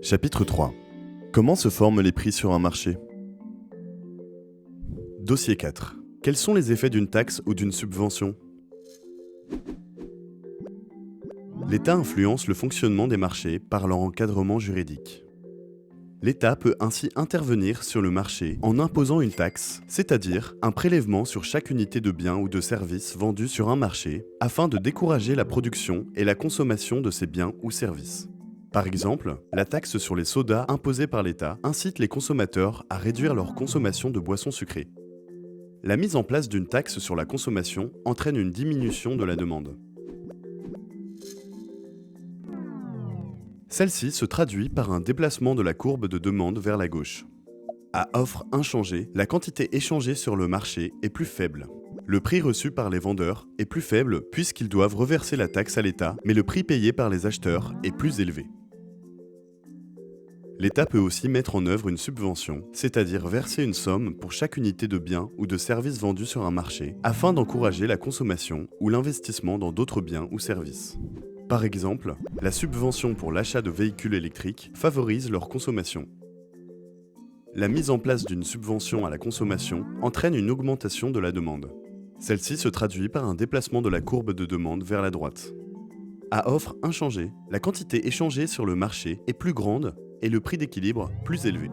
Chapitre 3. Comment se forment les prix sur un marché? Dossier 4. Quels sont les effets d'une taxe ou d'une subvention? L'État influence le fonctionnement des marchés par leur encadrement juridique. L'État peut ainsi intervenir sur le marché en imposant une taxe, c'est-à-dire un prélèvement sur chaque unité de biens ou de services vendus sur un marché, afin de décourager la production et la consommation de ces biens ou services. Par exemple, la taxe sur les sodas imposée par l'État incite les consommateurs à réduire leur consommation de boissons sucrées. La mise en place d'une taxe sur la consommation entraîne une diminution de la demande. Celle-ci se traduit par un déplacement de la courbe de demande vers la gauche. À offre inchangée, la quantité échangée sur le marché est plus faible. Le prix reçu par les vendeurs est plus faible puisqu'ils doivent reverser la taxe à l'État, mais le prix payé par les acheteurs est plus élevé. L'État peut aussi mettre en œuvre une subvention, c'est-à-dire verser une somme pour chaque unité de biens ou de services vendus sur un marché, afin d'encourager la consommation ou l'investissement dans d'autres biens ou services. Par exemple, la subvention pour l'achat de véhicules électriques favorise leur consommation. La mise en place d'une subvention à la consommation entraîne une augmentation de la demande. Celle-ci se traduit par un déplacement de la courbe de demande vers la droite. À offre inchangée, la quantité échangée sur le marché est plus grande et le prix d'équilibre plus élevé.